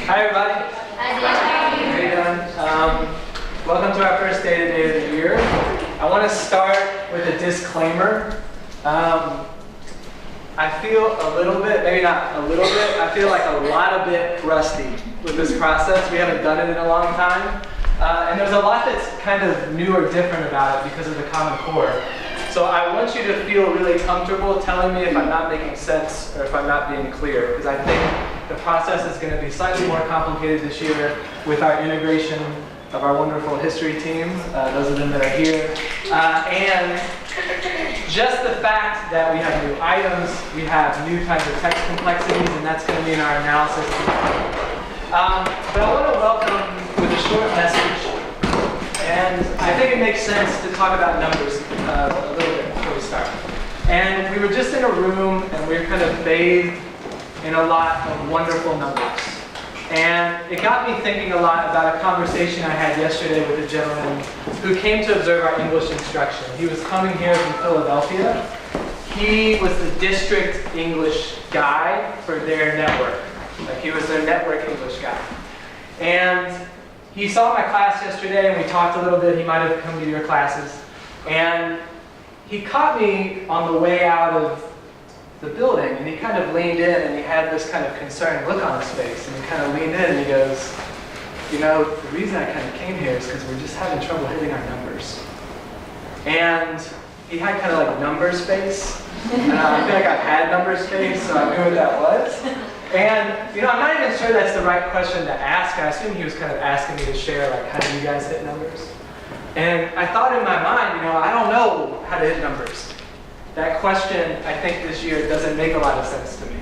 Hi everybody. How you doing? Welcome to our first day of the year. I want to start with a disclaimer. I feel a little bit, maybe not a little bit, I feel like a lot of bit rusty with this process. We haven't done it in a long time. And there's a lot that's kind of new or different about it because of the Common Core. So I want you to feel really comfortable telling me if I'm not making sense or if I'm not being clear, because I think the process is going to be slightly more complicated this year with our integration of our wonderful history team, those of them that are here, and just the fact that we have new items, we have new types of text complexities, and that's going to be in our analysis. But I want to welcome with a short message, and I think it makes sense to talk about numbers a little bit before we start. And we were just in a room, and we were kind of bathed in a lot of wonderful numbers. And it got me thinking a lot about a conversation I had yesterday with a gentleman who came to observe our English instruction. He was coming here from Philadelphia. He was the district English guy for their network. Like he was their network English guy. And he saw my class yesterday and we talked a little bit. He might have come to your classes. And he caught me on the way out of the building, and he kind of leaned in and he had this kind of concerned look on his face, and he kind of leaned in and he goes, you know, the reason I kind of came here is because we're just having trouble hitting our numbers. And he had kind of like numbers face. I feel like I've had numbers face, so I knew what that was. And, you know, I'm not even sure that's the right question to ask. I assume he was kind of asking me to share, like, how do you guys hit numbers? And I thought in my mind, you know, I don't know how to hit numbers. That question, I think this year, doesn't make a lot of sense to me.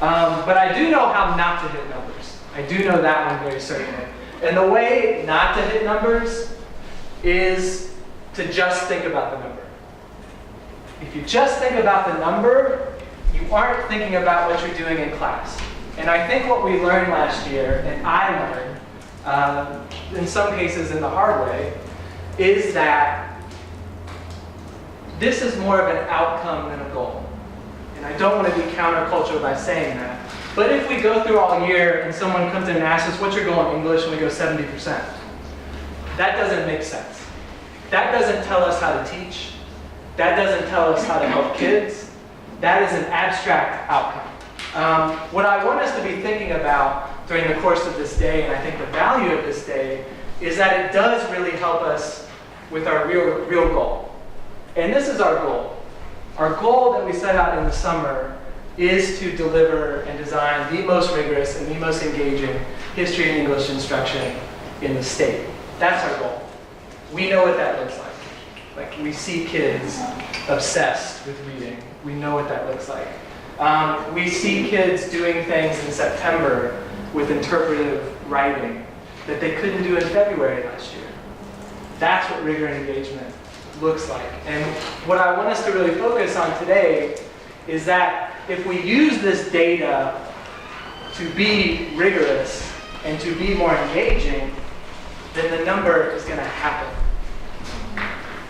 But I do know how not to hit numbers. I do know that one very certainly. And the way not to hit numbers is to just think about the number. If you just think about the number, you aren't thinking about what you're doing in class. And I think what we learned last year, and I learned, in some cases in the hard way, is that this is more of an outcome than a goal. And I don't want to be countercultural by saying that. But if we go through all year and someone comes in and asks us, what's your goal in English? And we go 70%. That doesn't make sense. That doesn't tell us how to teach. That doesn't tell us how to help kids. That is an abstract outcome. What I want us to be thinking about during the course of this day, and I think the value of this day, is that it does really help us with our real goal. And this is our goal. Our goal that we set out in the summer is to deliver and design the most rigorous and the most engaging history and English instruction in the state. That's our goal. We know what that looks like. Like we see kids obsessed with reading. We know what that looks like. We see kids doing things in September with interpretive writing that they couldn't do in February last year. That's what rigor and engagement looks like. And what I want us to really focus on today is that if we use this data to be rigorous and to be more engaging, then the number is going to happen.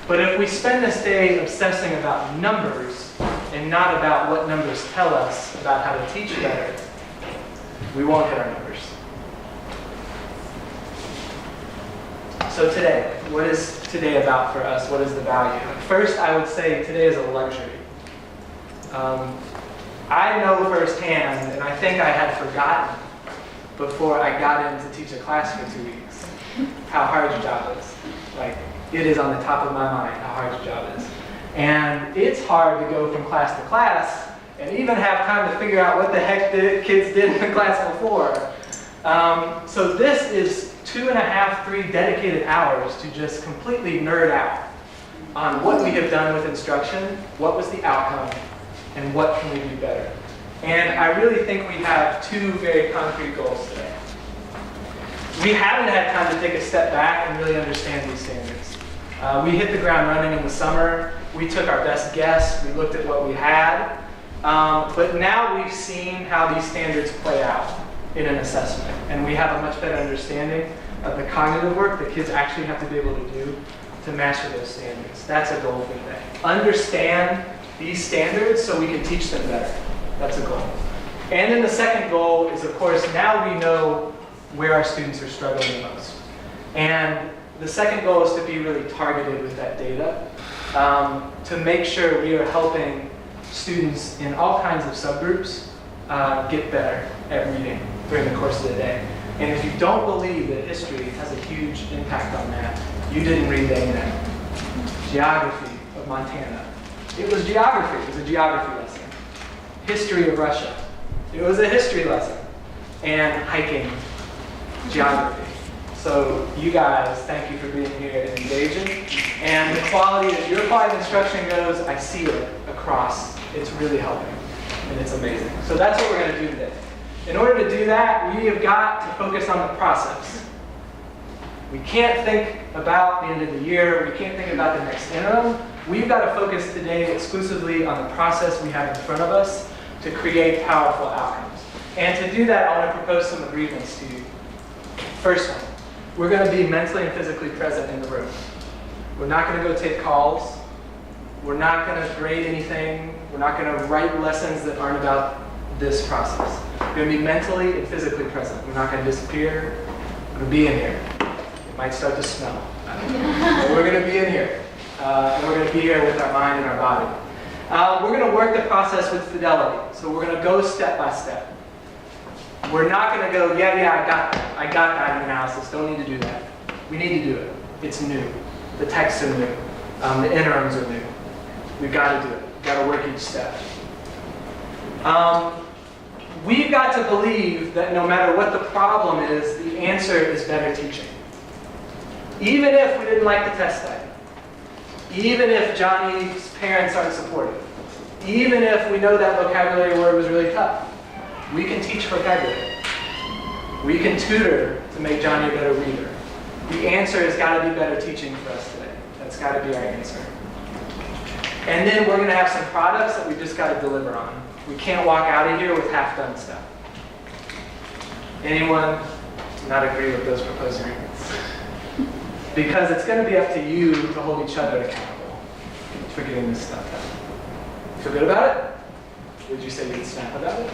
But if we spend this day obsessing about numbers and not about what numbers tell us about how to teach better, we won't hit our numbers. So today, what is today about for us? What is the value? First, I would say today is a luxury. I know firsthand, and I think I had forgotten before I got in to teach a class for 2 weeks, how hard your job is. Like, it is on the top of my mind how hard your job is. And it's hard to go from class to class and even have time to figure out what the heck the kids did in the class before. So this is 2.5, 3 dedicated hours to just completely nerd out on what we have done with instruction, what was the outcome, and what can we do better. And I really think we have 2 very concrete goals today. We haven't had time to take a step back and really understand these standards. We hit the ground running in the summer. We took our best guess. We looked at what we had. But now we've seen how these standards play out in an assessment. And we have a much better understanding of the cognitive work that kids actually have to be able to do to master those standards. That's a goal for today. Understand these standards so we can teach them better. That's a goal. And then the second goal is, of course, now we know where our students are struggling the most. And the second goal is to be really targeted with that data, to make sure we are helping students in all kinds of subgroups get better at reading during the course of the day. And if you don't believe that history has a huge impact on that, you didn't read the A&M. Geography of Montana. It was geography. It was a geography lesson. History of Russia. It was a history lesson. And hiking, geography. So you guys, thank you for being here and engaging. And the quality, as your quality of instruction goes, I see it across. It's really helping. And it's amazing. So that's what we're going to do today. In order to do that, we have got to focus on the process. We can't think about the end of the year. We can't think about the next interim. We've got to focus today exclusively on the process we have in front of us to create powerful outcomes. And to do that, I want to propose some agreements to you. First one, we're going to be mentally and physically present in the room. We're not going to go take calls. We're not going to grade anything. We're not going to write lessons that aren't about this process. We're going to be mentally and physically present. We're not going to disappear. We're going to be in here. It might start to smell. I don't know. But we're going to be in here. And we're going to be here with our mind and our body. We're going to work the process with fidelity. So we're going to go step by step. We're not going to go, yeah, I got that. I got that in analysis. Don't need to do that. We need to do it. It's new. The texts are new. The interims are new. We've got to do it. We've got to work each step. We've got to believe that no matter what the problem is, the answer is better teaching. Even if we didn't like the test item. Even if Johnny's parents aren't supportive. Even if we know that vocabulary word was really tough. We can teach vocabulary. We can tutor to make Johnny a better reader. The answer has got to be better teaching for us today. That's got to be our answer. And then we're going to have some products that we've just got to deliver on. We can't walk out of here with half-done stuff. Anyone not agree with those proposed agreements? Because it's going to be up to you to hold each other accountable for getting this stuff done. Feel good about it? Would you say you'd snap about it?